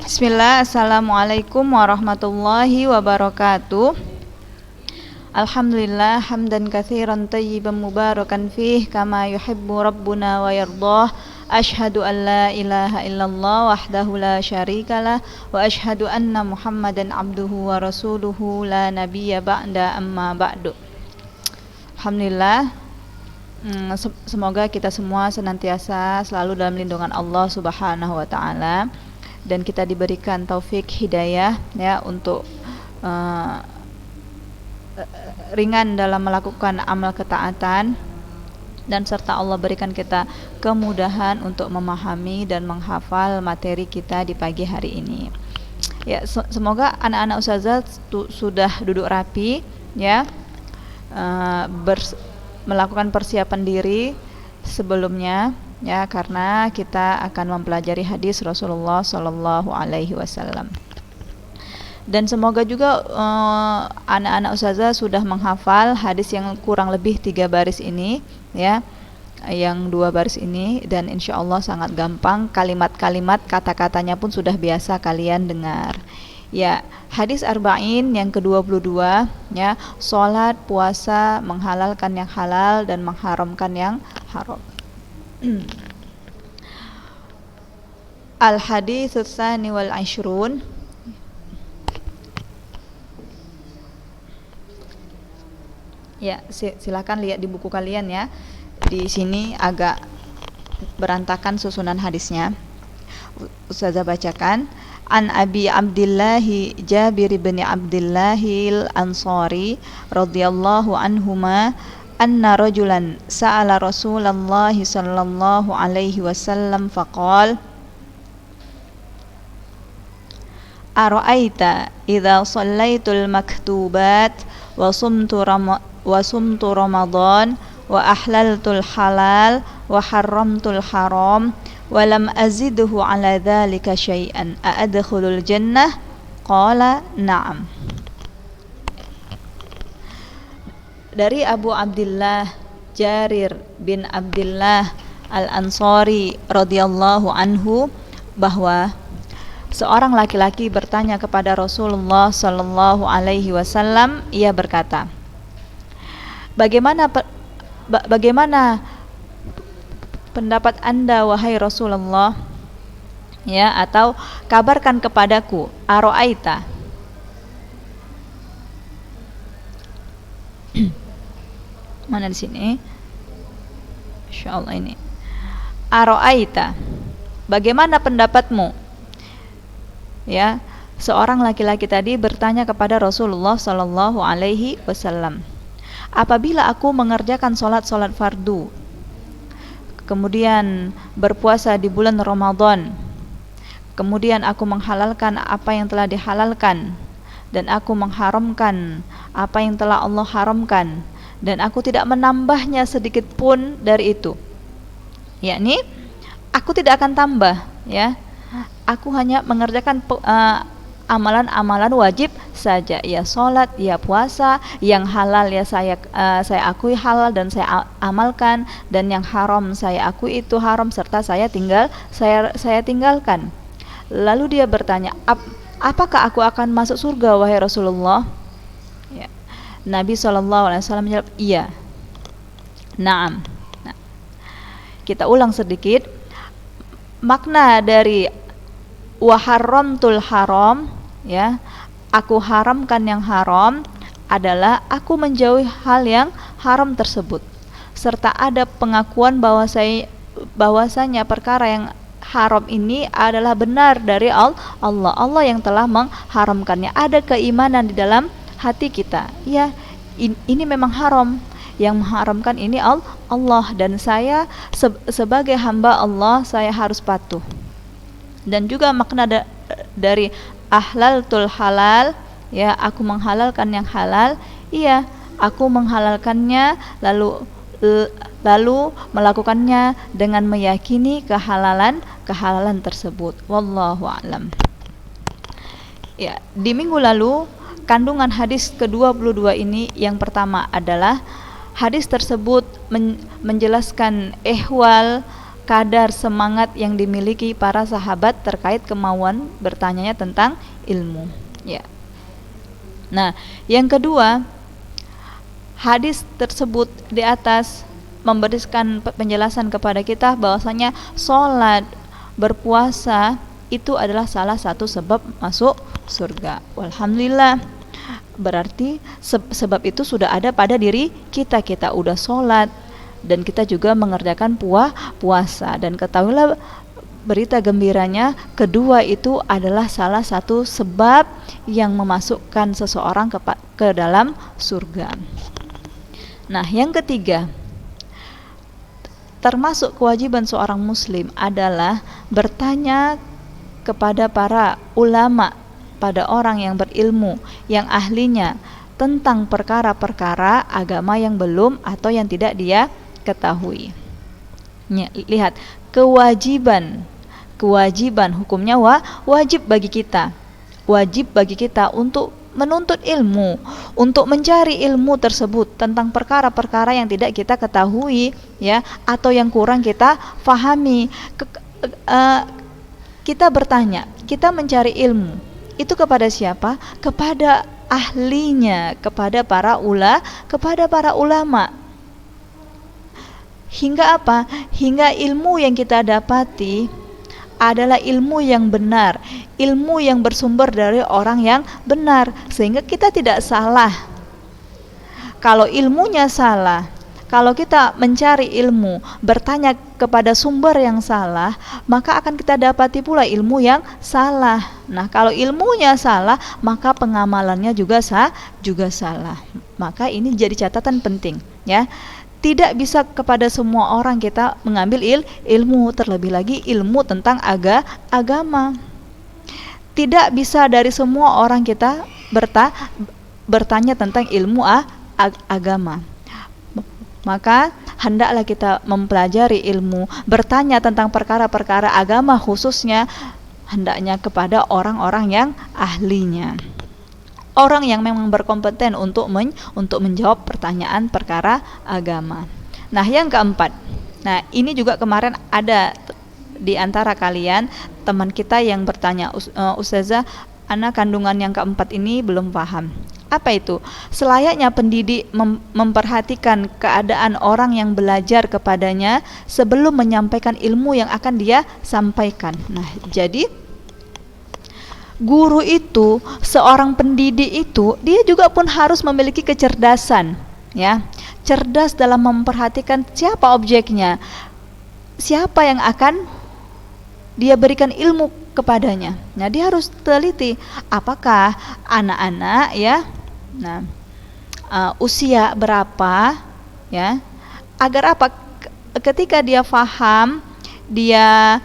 Bismillah, Assalamualaikum warahmatullahi wabarakatuh. Alhamdulillah hamdan katsiran tayyiban mubarakan fih kama yuhibbu rabbuna wa yardah. Ashhadu an la ilaha illallah wahdahu la syarikalah wa ashhadu anna Muhammadan abduhu wa rasuluhu la nabiyya ba'da amma ba'du. Alhamdulillah, semoga kita semua senantiasa selalu dalam lindungan Allah Subhanahu wa taala dan kita diberikan taufik hidayah ya untuk ringan dalam melakukan amal ketaatan, dan serta Allah berikan kita kemudahan untuk memahami dan menghafal materi kita di pagi hari ini. Ya, semoga anak-anak ustazah sudah duduk rapi ya, melakukan persiapan diri sebelumnya ya, karena kita akan mempelajari hadis Rasulullah Sallallahu Alaihi Wasallam. Dan semoga juga anak-anak ustazah sudah menghafal hadis yang kurang lebih 3 baris ini ya, yang 2 baris ini, dan insya Allah sangat gampang, kalimat-kalimat kata-katanya pun sudah biasa kalian dengar ya. Hadis arba'in yang ke-22 ya, salat, puasa, menghalalkan yang halal dan mengharamkan yang haram. Al-hadits tsani wal 'ashrun. Ya, silakan lihat di buku kalian ya. Di sini agak berantakan susunan hadisnya. Ustazah bacakan. An Abi Abdullah Jabir bin Abdullah al-Ansari radhiyallahu anhuma anna rajulan sa'ala Rasulullah sallallahu alaihi wasallam faqala ara'aita idza shallaitul maktubat wa sumtu Ramadan wa ahlaltul halal wa haramtul haram wa lam azidhu ala dhalika syai'an a'adkhulul jannah? Qala na'am. Dari Abu Abdullah Jarir bin Abdullah al-Ansari radhiyallahu anhu bahwa seorang laki-laki bertanya kepada Rasulullah sallallahu alaihi wasallam. Ia berkata, Bagaimana pendapat Anda wahai Rasulullah? Ya, atau kabarkan kepadaku, aro'aita. Mana di sini? Insyaallah ini. Aro'aita. Bagaimana pendapatmu? Ya, seorang laki-laki tadi bertanya kepada Rasulullah sallallahu alaihi wasallam, apabila aku mengerjakan salat fardu, kemudian berpuasa di bulan Ramadan, kemudian aku menghalalkan apa yang telah dihalalkan, dan aku mengharamkan apa yang telah Allah haramkan, dan aku tidak menambahnya sedikit pun dari itu, yakni aku tidak akan tambah ya, aku hanya mengerjakan amalan-amalan wajib saja, ya salat, ya puasa, yang halal ya saya akui halal dan saya amalkan, dan yang haram saya akui itu haram serta saya tinggalkan. Lalu dia bertanya, apakah aku akan masuk surga wahai Rasulullah? Ya. Nabi SAW menjawab, iya. Naam. Nah, kita ulang sedikit. Makna dari wa haramtul haram ya, aku haramkan yang haram, adalah aku menjauhi hal yang haram tersebut, serta ada pengakuan bahwasanya perkara yang haram ini adalah benar dari Allah yang telah mengharamkannya. Ada keimanan di dalam hati kita ya, ini memang haram, yang mengharamkan ini Allah, dan saya sebagai hamba Allah saya harus patuh. Dan juga makna dari ahlaltul halal ya, aku menghalalkan yang halal, iya aku menghalalkannya lalu melakukannya dengan meyakini kehalalan tersebut. Wallahu a'lam. Ya, di minggu lalu kandungan hadis ke-22 ini yang pertama adalah hadis tersebut menjelaskan ihwal kadar semangat yang dimiliki para sahabat terkait kemauan bertanyanya tentang ilmu. Ya. Nah, yang kedua, hadis tersebut di atas memberikan penjelasan kepada kita bahwasanya sholat, berpuasa itu adalah salah satu sebab masuk surga. Alhamdulillah. Berarti sebab itu sudah ada pada diri kita. Kita udah sholat dan kita juga mengerjakan puasa. Dan ketahuilah berita gembiranya, kedua itu adalah salah satu sebab yang memasukkan seseorang ke dalam surga. Nah, yang ketiga, termasuk kewajiban seorang muslim adalah bertanya kepada para ulama, pada orang yang berilmu, yang ahlinya tentang perkara-perkara agama yang belum atau yang tidak dia ketahui. Lihat, kewajiban hukumnya wajib bagi kita. Wajib bagi kita untuk menuntut ilmu, untuk mencari ilmu tersebut tentang perkara-perkara yang tidak kita ketahui, ya, atau yang kurang kita fahami. Kita bertanya, kita mencari ilmu. Itu kepada siapa? Kepada ahlinya, kepada para ulama. Hingga apa? Hingga ilmu yang kita dapati adalah ilmu yang benar, ilmu yang bersumber dari orang yang benar, sehingga kita tidak salah. Kalau ilmunya salah, kalau kita mencari ilmu, bertanya kepada sumber yang salah, maka akan kita dapati pula ilmu yang salah. Nah, kalau ilmunya salah, maka pengamalannya juga salah. Maka ini jadi catatan penting, ya. Tidak bisa kepada semua orang kita mengambil ilmu, terlebih lagi ilmu tentang agama. Tidak bisa dari semua orang kita bertanya tentang ilmu agama. Maka hendaklah kita mempelajari ilmu, bertanya tentang perkara-perkara agama khususnya hendaknya kepada orang-orang yang ahlinya, orang yang memang berkompeten untuk menjawab pertanyaan perkara agama. Nah, yang keempat, nah ini juga kemarin ada di antara kalian teman kita yang bertanya, Ustazah, anak kandungan yang keempat ini belum paham. Apa itu? Selayaknya pendidik memperhatikan keadaan orang yang belajar kepadanya sebelum menyampaikan ilmu yang akan dia sampaikan. Nah, jadi guru itu, seorang pendidik itu, dia juga pun harus memiliki kecerdasan, ya. Cerdas dalam memperhatikan siapa objeknya, siapa yang akan dia berikan ilmu kepadanya. Nah, dia harus teliti apakah anak-anak, ya. Nah, usia berapa, ya, agar apa? Ketika dia faham, dia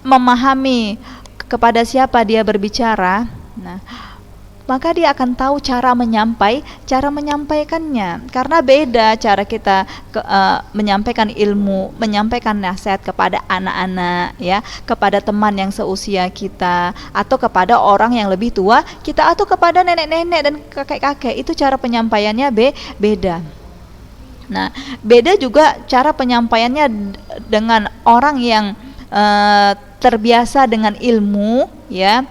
memahami kepada siapa dia berbicara, nah, maka dia akan tahu cara menyampaikannya. Karena beda cara kita menyampaikan ilmu, menyampaikan nasihat kepada anak-anak, ya, kepada teman yang seusia kita, atau kepada orang yang lebih tua kita, atau kepada nenek-nenek dan kakek-kakek. Itu cara penyampaiannya beda. Nah, beda juga cara penyampaiannya dengan orang yang terbiasa dengan ilmu, ya,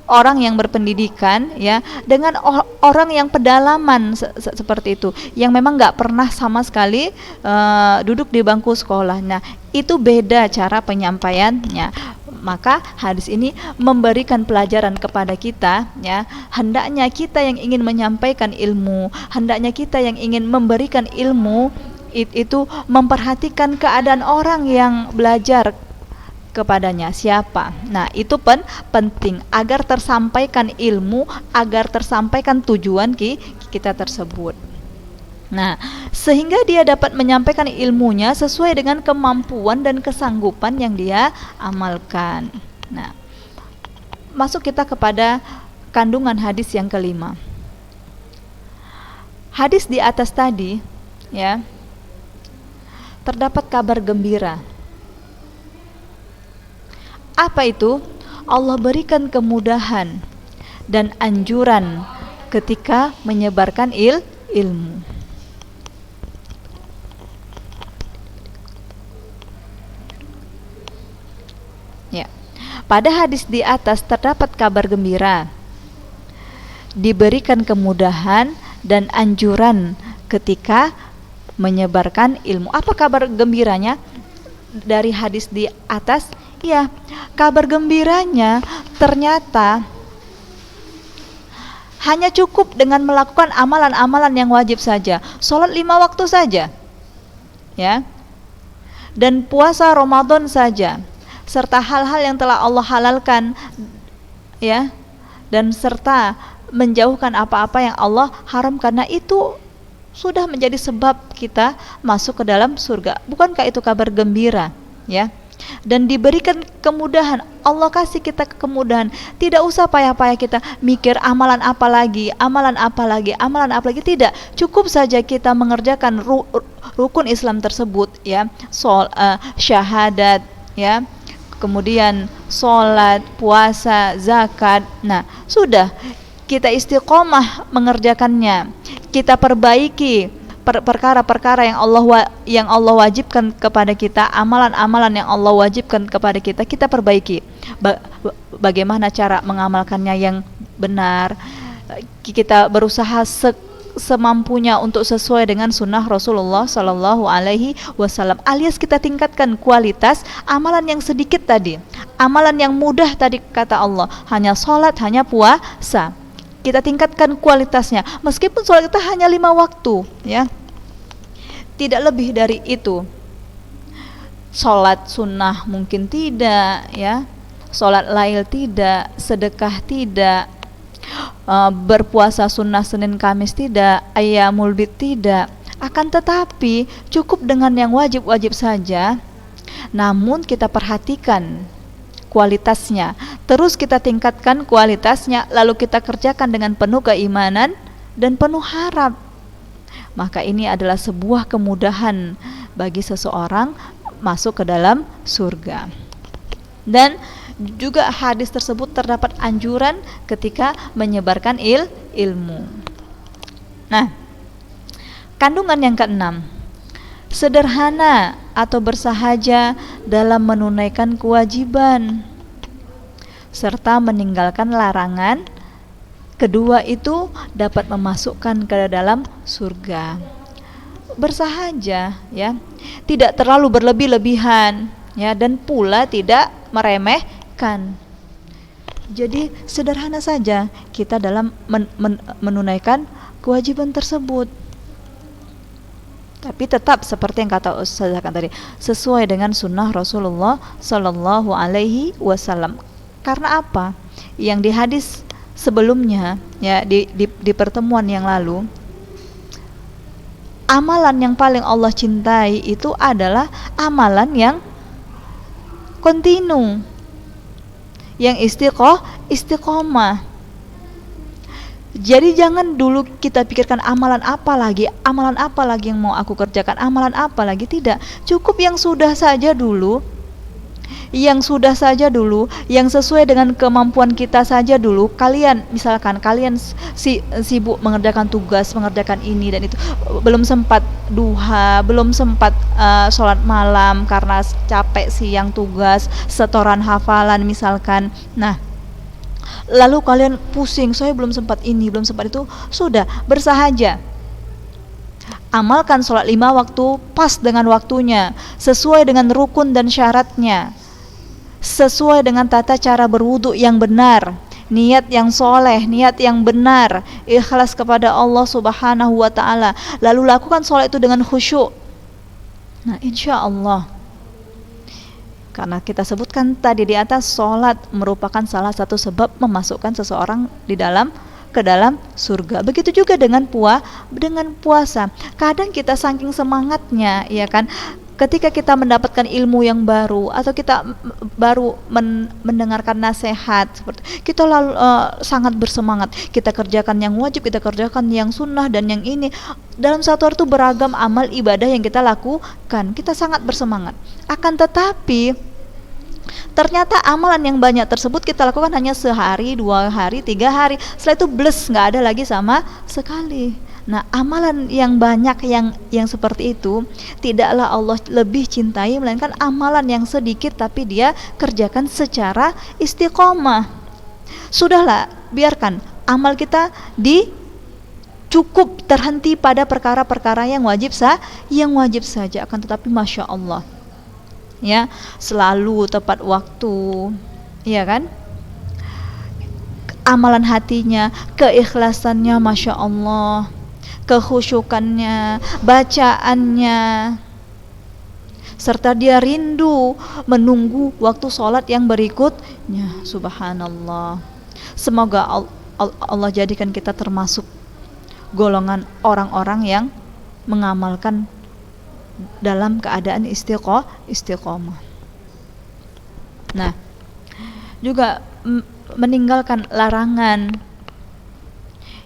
orang yang berpendidikan, ya, dengan orang yang pedalaman seperti itu, yang memang nggak pernah sama sekali duduk di bangku sekolah. Nah, itu beda cara penyampaiannya. Maka hadis ini memberikan pelajaran kepada kita, ya, hendaknya kita yang ingin menyampaikan ilmu, hendaknya kita yang ingin memberikan ilmu itu memperhatikan keadaan orang yang belajar kepadanya siapa. Nah, itu penting agar tersampaikan ilmu, agar tersampaikan tujuan kita tersebut. Nah, sehingga dia dapat menyampaikan ilmunya sesuai dengan kemampuan dan kesanggupan yang dia amalkan. Nah, masuk kita kepada kandungan hadis yang kelima. Hadis di atas tadi, ya, terdapat kabar gembira. Apa itu? Allah berikan kemudahan dan anjuran ketika menyebarkan ilmu. Ya. Pada hadis di atas terdapat kabar gembira, diberikan kemudahan dan anjuran ketika menyebarkan ilmu. Apa kabar gembiranya dari hadis di atas? Ya, kabar gembiranya ternyata hanya cukup dengan melakukan amalan-amalan yang wajib saja, sholat 5 waktu saja, ya, dan puasa Ramadan saja, serta hal-hal yang telah Allah halalkan, ya, dan serta menjauhkan apa-apa yang Allah haramkan. Nah, itu sudah menjadi sebab kita masuk ke dalam surga. Bukankah itu kabar gembira, ya? Dan diberikan kemudahan, Allah kasih kita kemudahan. Tidak usah payah-payah kita mikir amalan apa lagi, amalan apa lagi, amalan apa lagi. Tidak, cukup saja kita mengerjakan rukun Islam tersebut, ya, syahadat, ya, kemudian sholat, puasa, zakat. Nah, sudah kita istiqomah mengerjakannya, kita perbaiki perkara-perkara yang Allah wajibkan kepada kita, amalan-amalan yang Allah wajibkan kepada kita, kita perbaiki. Bagaimana cara mengamalkannya yang benar? Kita berusaha semampunya untuk sesuai dengan sunnah Rasulullah Sallallahu Alaihi Wasallam, alias kita tingkatkan kualitas amalan yang sedikit tadi, amalan yang mudah tadi kata Allah, hanya sholat, hanya puasa. Kita tingkatkan kualitasnya, meskipun sholat kita hanya 5 waktu, ya, tidak lebih dari itu. Sholat sunnah mungkin tidak, ya, sholat lail tidak, sedekah tidak, berpuasa sunnah Senin Kamis tidak, ayyamul bid tidak. Akan tetapi cukup dengan yang wajib-wajib saja, namun kita perhatikan kualitasnya, terus kita tingkatkan kualitasnya, lalu kita kerjakan dengan penuh keimanan dan penuh harap. Maka ini adalah sebuah kemudahan bagi seseorang masuk ke dalam surga. Dan juga hadis tersebut terdapat anjuran ketika menyebarkan ilmu. Nah, kandungan yang keenam, sederhana atau bersahaja dalam menunaikan kewajiban serta meninggalkan larangan. Kedua itu dapat memasukkan ke dalam surga. Bersahaja, ya, tidak terlalu berlebih-lebihan, ya, dan pula tidak meremehkan. Jadi sederhana saja kita dalam menunaikan kewajiban tersebut, tapi tetap seperti yang kata Ustazah tadi, sesuai dengan sunnah Rasulullah Sallallahu Alaihi Wasallam. Karena apa? Yang di hadis sebelumnya, ya, di pertemuan yang lalu, amalan yang paling Allah cintai itu adalah amalan yang kontinu, yang istiqomah. Jadi jangan dulu kita pikirkan amalan apa lagi yang mau aku kerjakan, amalan apa lagi. Tidak, cukup yang sudah saja dulu, yang sesuai dengan kemampuan kita saja dulu. Misalkan kalian sibuk mengerjakan tugas, mengerjakan ini dan itu, belum sempat duha, belum sempat sholat malam karena capek siang tugas, setoran hafalan misalkan. Nah, lalu kalian pusing, saya belum sempat ini, belum sempat itu. Sudah, bersahaja, amalkan sholat 5 waktu pas dengan waktunya, sesuai dengan rukun dan syaratnya, sesuai dengan tata cara berwudu yang benar, niat yang soleh, niat yang benar, ikhlas kepada Allah Subhanahu wa Ta'ala. Lalu lakukan sholat itu dengan khusyuk. Nah, insya Allah, karena kita sebutkan tadi di atas, sholat merupakan salah satu sebab memasukkan seseorang ke dalam surga. Begitu juga dengan puasa. Kadang kita saking semangatnya, ya kan, ketika kita mendapatkan ilmu yang baru atau kita baru mendengarkan nasihat, seperti kita lalu sangat bersemangat, kita kerjakan yang wajib, kita kerjakan yang sunnah dan yang ini. Dalam satu hari itu beragam amal ibadah yang kita lakukan, kita sangat bersemangat. Akan tetapi ternyata amalan yang banyak tersebut kita lakukan hanya sehari, 2 hari, 3 hari. Setelah itu nggak ada lagi sama sekali. Nah, amalan yang banyak yang seperti itu tidaklah Allah lebih cintai, melainkan amalan yang sedikit tapi dia kerjakan secara istiqomah. Sudahlah, biarkan amal kita cukup terhenti pada perkara-perkara yang wajib saja, akan tetapi masya Allah, ya, selalu tepat waktu, ya kan? Amalan hatinya, keikhlasannya masya Allah, kekhusyukannya, bacaannya, serta dia rindu menunggu waktu sholat yang berikutnya. Subhanallah. Semoga Allah jadikan kita termasuk golongan orang-orang yang mengamalkan dalam keadaan istiqomah. Nah, juga meninggalkan larangan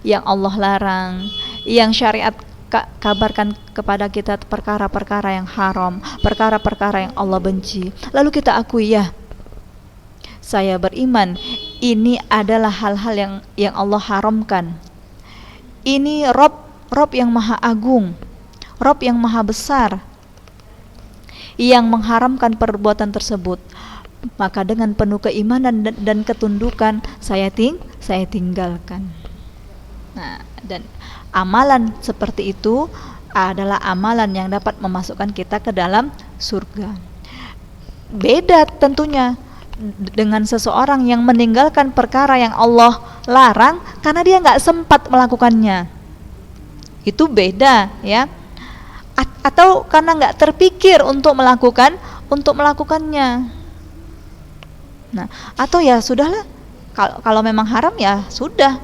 yang Allah larang, yang syariat kabarkan kepada kita, perkara-perkara yang haram, perkara-perkara yang Allah benci. Lalu kita akui, ya, saya beriman ini adalah hal-hal yang Allah haramkan. Ini Rob yang maha agung, Rob yang maha besar, yang mengharamkan perbuatan tersebut. Maka dengan penuh keimanan dan ketundukan saya tinggalkan. Nah, dan amalan seperti itu adalah amalan yang dapat memasukkan kita ke dalam surga. Beda tentunya dengan seseorang yang meninggalkan perkara yang Allah larang karena dia nggak sempat melakukannya. Itu beda, ya. Atau karena nggak terpikir untuk melakukannya. Nah, atau ya sudahlah, kalau memang haram ya sudah,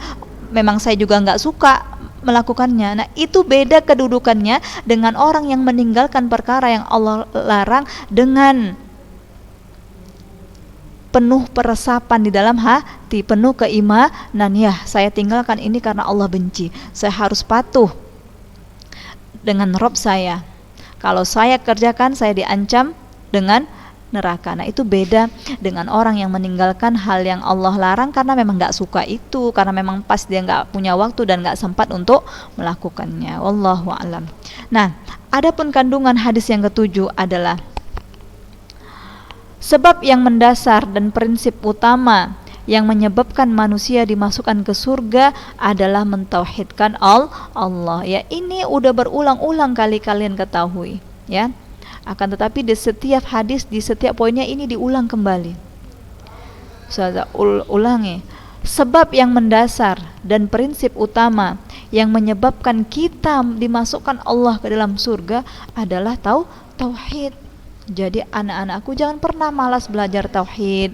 memang saya juga nggak suka melakukannya. Nah, itu beda kedudukannya dengan orang yang meninggalkan perkara yang Allah larang dengan penuh peresapan di dalam hati, penuh keimanan. Ya, saya tinggalkan ini karena Allah benci, saya harus patuh dengan Rob saya. Kalau saya kerjakan, saya diancam dengan neraka. Nah, itu beda dengan orang yang meninggalkan hal yang Allah larang karena memang nggak suka itu, karena memang pas dia nggak punya waktu dan nggak sempat untuk melakukannya. Wallahu a'lam. Nah, adapun kandungan hadis yang ketujuh adalah sebab yang mendasar dan prinsip utama yang menyebabkan manusia dimasukkan ke surga adalah mentauhidkan Allah. Ya, ini udah berulang-ulang kali kalian ketahui, ya. Akan tetapi di setiap hadis, di setiap poinnya ini diulang kembali. Saya ulangi. Sebab yang mendasar dan prinsip utama yang menyebabkan kita dimasukkan Allah ke dalam surga adalah tauhid. Jadi anak-anakku, jangan pernah malas belajar tauhid.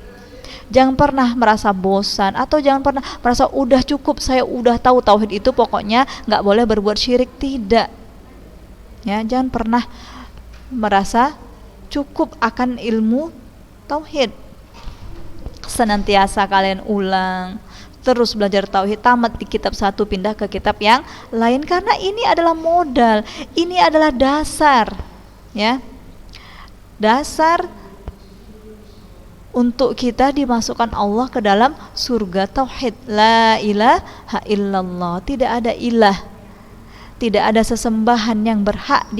Jangan pernah merasa bosan, atau jangan pernah merasa udah cukup, saya udah tahu tauhid itu, pokoknya nggak boleh berbuat syirik. Tidak, ya, jangan pernah merasa cukup akan ilmu tauhid. Senantiasa kalian ulang, terus belajar tauhid, tamat di kitab satu pindah ke kitab yang lain, karena ini adalah modal, ini adalah dasar, ya, dasar untuk kita dimasukkan Allah ke dalam surga. Tauhid, la ilaha illallah, tidak ada ilah, tidak ada sesembahan yang berhak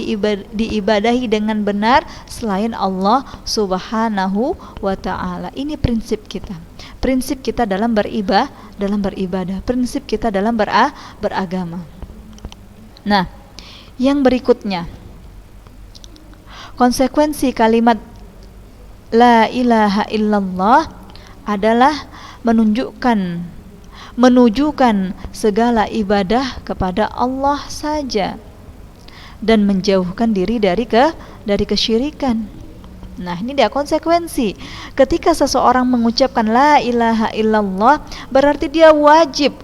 diibadahi dengan benar selain Allah Subhanahu wa ta'ala. Ini prinsip kita. Prinsip kita dalam beribadah, prinsip kita dalam beragama. Nah, yang berikutnya, konsekuensi kalimat la ilaha illallah adalah menujukan segala ibadah kepada Allah saja dan menjauhkan diri dari kesyirikan. Nah, ini dia konsekuensi. Ketika seseorang mengucapkan la ilaha illallah, berarti dia wajib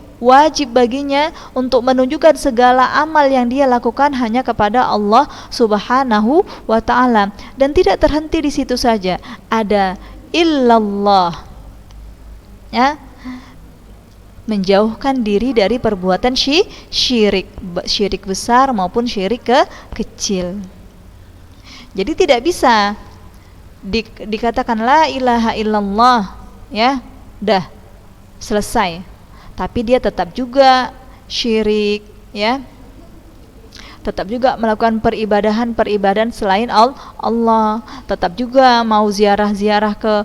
baginya untuk menunjukkan segala amal yang dia lakukan hanya kepada Allah Subhanahu wa ta'ala, dan tidak terhenti di situ saja. Ada illallah, ya, menjauhkan diri dari perbuatan syirik besar maupun syirik kecil. Jadi tidak bisa dikatakan la ilaha illallah, ya, dah selesai, tapi dia tetap juga syirik, ya, tetap juga melakukan peribadahan selain Allah, tetap juga mau ziarah-ziarah ke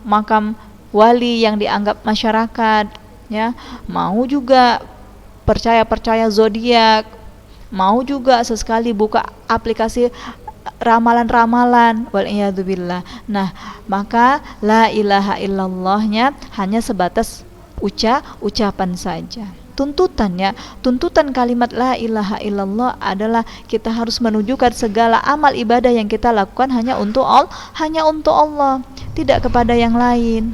makam wali yang dianggap masyarakat, ya, mau juga percaya zodiak, mau juga sesekali buka aplikasi ramalan-ramalan, wal'iyadzubillah. Nah, maka la ilaha illallahnya hanya sebatas ucapan saja. Tuntutan kalimat la ilaha illallah adalah kita harus menunjukkan segala amal ibadah yang kita lakukan hanya untuk Allah, tidak kepada yang lain.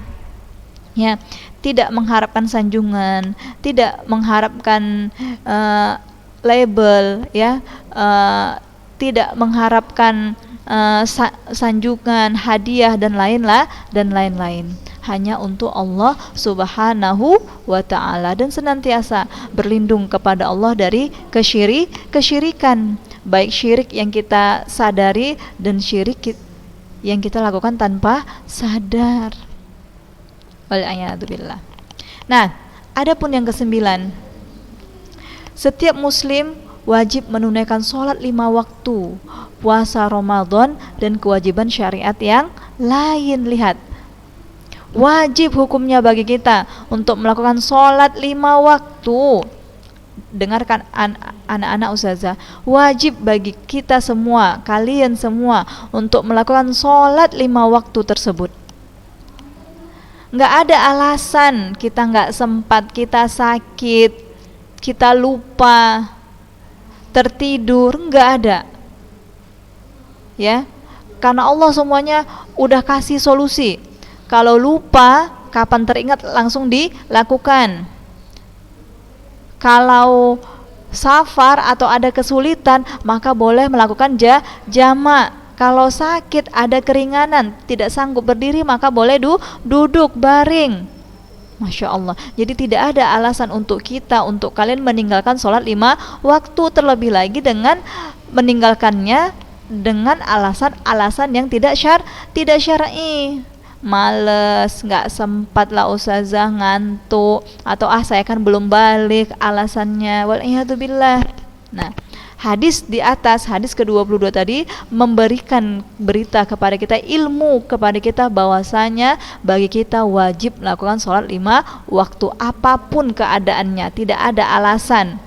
Ya, tidak mengharapkan sanjungan, tidak mengharapkan label, ya, tidak mengharapkan sanjungan, hadiah dan lain-lain. Hanya untuk Allah Subhanahu wa ta'ala, dan senantiasa berlindung kepada Allah dari kesyirikan, baik syirik yang kita sadari dan syirik yang kita lakukan tanpa sadar. Wal'iyadzubillah. Nah, adapun yang kesembilan, setiap muslim wajib menunaikan sholat 5 waktu, puasa Ramadan, dan kewajiban syariat yang lain. Lihat, wajib hukumnya bagi kita untuk melakukan sholat 5 waktu. Dengarkan anak-anak ustazah, wajib bagi kita semua, kalian semua, untuk melakukan sholat 5 waktu tersebut. Nggak ada alasan kita nggak sempat, kita sakit, kita lupa, tertidur, nggak ada, ya, karena Allah semuanya udah kasih solusi. Kalau lupa, kapan teringat langsung dilakukan. Kalau safar atau ada kesulitan, maka boleh melakukan jamak. Kalau sakit, ada keringanan, tidak sanggup berdiri, maka boleh duduk baring. Masya Allah. Jadi tidak ada alasan untuk kalian meninggalkan sholat 5 waktu, terlebih lagi dengan meninggalkannya dengan alasan yang tidak syar'i. Males, nggak sempat lah ustazah, ngantuk, atau saya kan belum balik alasannya, wal'iyadzubillah. Nah, hadis di atas, hadis ke-22 tadi memberikan berita kepada kita, ilmu kepada kita bahwasanya bagi kita wajib melakukan sholat 5 waktu apapun keadaannya, tidak ada alasan,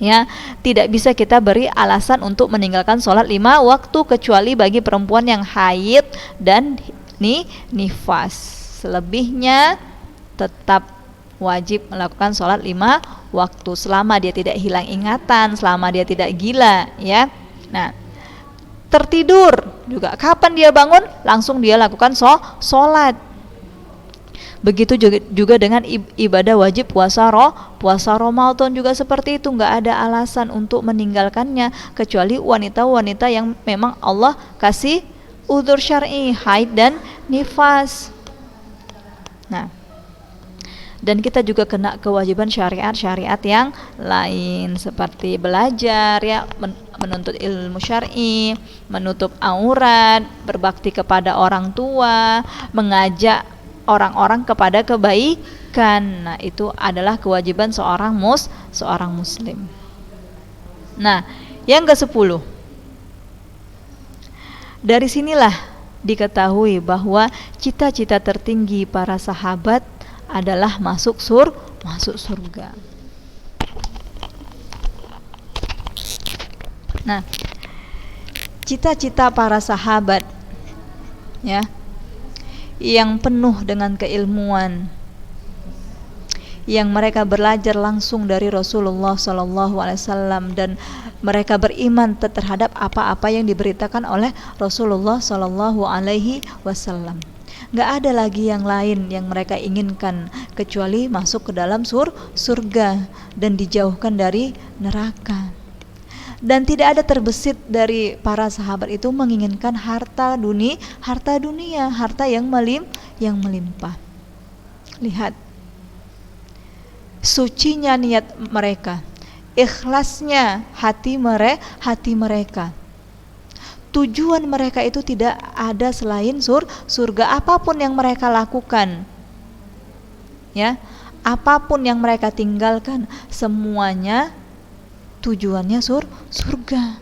ya, tidak bisa kita beri alasan untuk meninggalkan sholat 5 waktu kecuali bagi perempuan yang haid dan nifas. Selebihnya tetap wajib melakukan sholat 5 waktu selama dia tidak hilang ingatan, selama dia tidak gila, ya. Nah, tertidur juga kapan dia bangun langsung dia lakukan sholat. Begitu juga dengan ibadah wajib puasa Ramadan juga seperti itu, nggak ada alasan untuk meninggalkannya kecuali wanita-wanita yang memang Allah kasih udzur syar'i, haid dan nifas. Nah, dan kita juga kena kewajiban syariat yang lain seperti belajar, ya, menuntut ilmu syar'i, menutup aurat, berbakti kepada orang tua, mengajak orang-orang kepada kebaikan. Nah, itu adalah kewajiban seorang muslim. Nah, yang ke-10, dari sinilah diketahui bahwa cita-cita tertinggi para sahabat adalah masuk surga. Nah, cita-cita para sahabat, ya, yang penuh dengan keilmuan, yang mereka belajar langsung dari Rasulullah SAW, dan mereka beriman terhadap apa-apa yang diberitakan oleh Rasulullah SAW. Gak ada lagi yang lain yang mereka inginkan kecuali masuk ke dalam surga dan dijauhkan dari neraka. Dan tidak ada terbesit dari para sahabat itu menginginkan harta dunia, harta yang melimpah. Lihat, sucinya niat mereka, ikhlasnya hati mereka. Tujuan mereka itu tidak ada selain surga. Apapun yang mereka lakukan, ya, apapun yang mereka tinggalkan, semuanya tujuannya surga.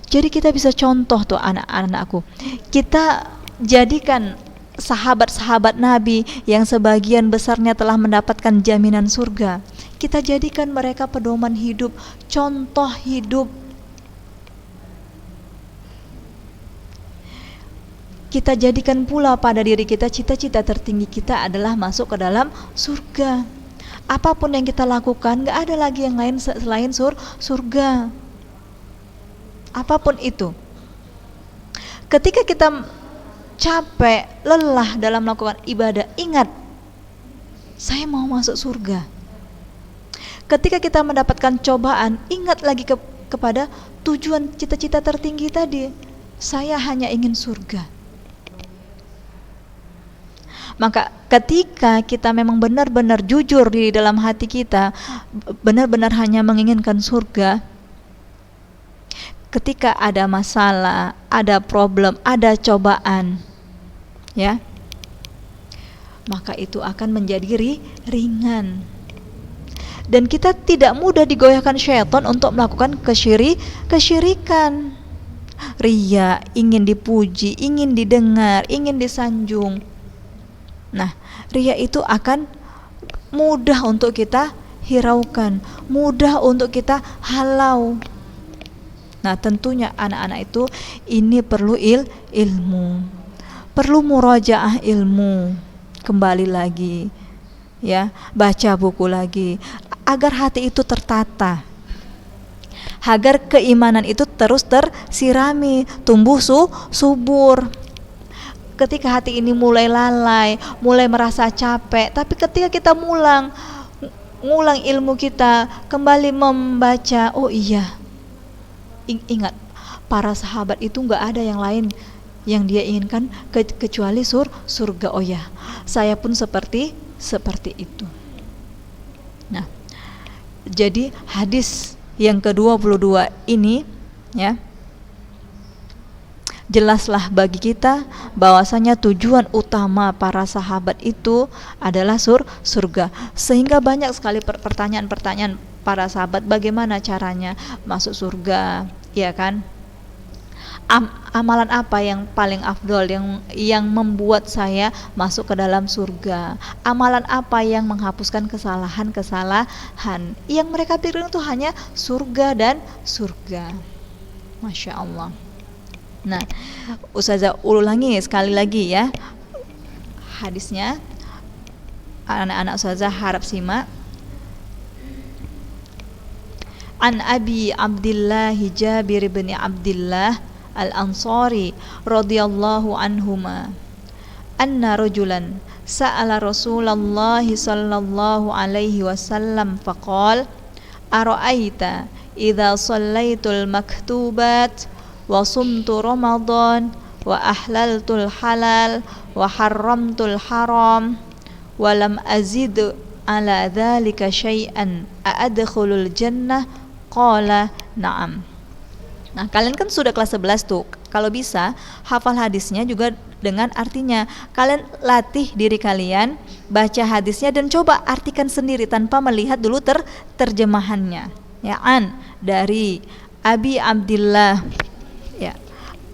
Jadi kita bisa contoh tuh anak-anakku, kita jadikan sahabat-sahabat Nabi yang sebagian besarnya telah mendapatkan jaminan surga, kita jadikan mereka pedoman hidup, contoh hidup. Kita jadikan pula pada diri kita cita-cita tertinggi kita adalah masuk ke dalam surga. Apapun yang kita lakukan, gak ada lagi yang lain selain surga. Apapun itu. Ketika kita capek, lelah dalam melakukan ibadah, ingat, saya mau masuk surga. Ketika kita mendapatkan cobaan, ingat lagi kepada tujuan cita-cita tertinggi tadi. Saya hanya ingin surga. Maka ketika kita memang benar-benar jujur di dalam hati kita, benar-benar hanya menginginkan surga, ketika ada masalah, ada problem, ada cobaan, ya, maka itu akan menjadi ringan. Dan kita tidak mudah digoyahkan syaitan untuk melakukan kesyirikan. Ria, ingin dipuji, ingin didengar, ingin disanjung. Nah, ria itu akan mudah untuk kita hiraukan, mudah untuk kita halau. Nah, tentunya anak-anak itu ini perlu ilmu, perlu murajaah ilmu, kembali lagi, ya, baca buku lagi, agar hati itu tertata, agar keimanan itu terus tersirami, tumbuh subur. Ketika hati ini mulai lalai, mulai merasa capek, tapi ketika kita ngulang ilmu kita, kembali membaca, oh iya, ingat, para sahabat itu gak ada yang lain yang dia inginkan kecuali surga. Oh ya, saya pun seperti itu. Nah, jadi hadis yang ke-22 ini, ya, jelaslah bagi kita bahwasanya tujuan utama para sahabat itu adalah surga. Sehingga banyak sekali pertanyaan-pertanyaan para sahabat, bagaimana caranya masuk surga, ya kan? Amalan apa yang paling afdol, yang membuat saya masuk ke dalam surga? Amalan apa yang menghapuskan kesalahan-kesalahan? Yang mereka pikirkan itu hanya surga dan surga. Masya Allah. Nah, Ustazah ulangi sekali lagi ya hadisnya. Anak-anak Ustazah harap simak. An Abi Abdillah Jabir bin Abdillah Al-Ansari radhiyallahu anhuma anna rajulan sa'ala Rasulullah sallallahu alaihi wasallam faqala ara'aita idza shallaitul maktubat wa sumtu ramadan wa ahlaltul halal wa harramtul haram wa lam azid ala dzalika syai'an a'adkhulul jannah qala na'am. Nah, kalian kan sudah kelas 11 tuh. Kalau bisa, hafal hadisnya juga dengan artinya. Kalian latih diri kalian, baca hadisnya dan coba artikan sendiri tanpa melihat dulu terjemahannya. Ya, dari Abi Abdillah, ya,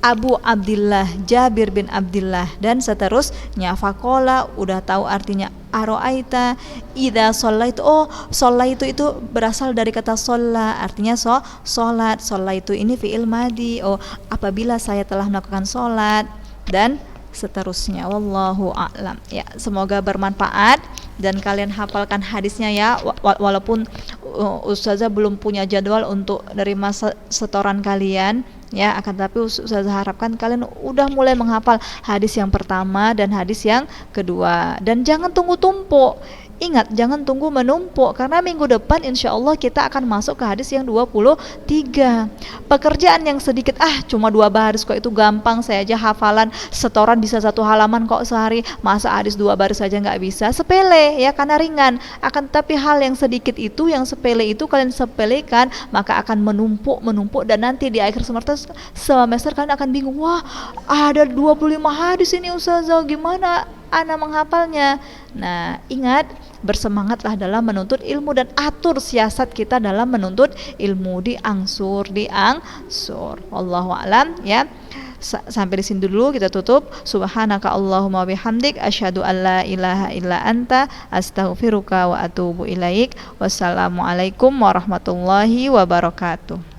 Abu Abdillah Jabir bin Abdillah dan seterusnya. Faqala, udah tahu artinya. Aro'aita idza shallaitu. Oh, shallaitu itu berasal dari kata shalla, artinya salat. Shallaitu ini fi'il madhi. Oh, apabila saya telah melakukan salat dan seterusnya. Wallahu a'lam. Ya, semoga bermanfaat dan kalian hafalkan hadisnya ya. Walaupun Ustazah belum punya jadwal untuk nerima setoran kalian, ya, akan tapi Ustazah harapkan kalian udah mulai menghafal hadis yang pertama dan hadis yang kedua. Dan jangan tunggu tumpuk. Ingat, jangan tunggu menumpuk, karena minggu depan insya Allah kita akan masuk ke hadis yang 23. Pekerjaan yang sedikit, cuma 2 baris kok, itu gampang, saya aja hafalan setoran bisa 1 halaman kok sehari, masa hadis 2 baris saja nggak bisa? Sepele ya, karena ringan. Akan tapi hal yang sedikit itu, yang sepele itu kalian sepelekan, maka akan menumpuk dan nanti di akhir semester kalian akan bingung, wah ada 25 hadis ini Ustazah, gimana ana menghafalnya? Nah, ingat, bersemangatlah dalam menuntut ilmu dan atur siasat kita dalam menuntut ilmu, diangsur. Wallahu a'lam ya. Sampai di sini dulu kita tutup. Subhanaka Allahumma bihamdik asyhadu an la ilaha illa anta astaghfiruka wa atubu ilaik. Wassalamualaikum warahmatullahi wabarakatuh.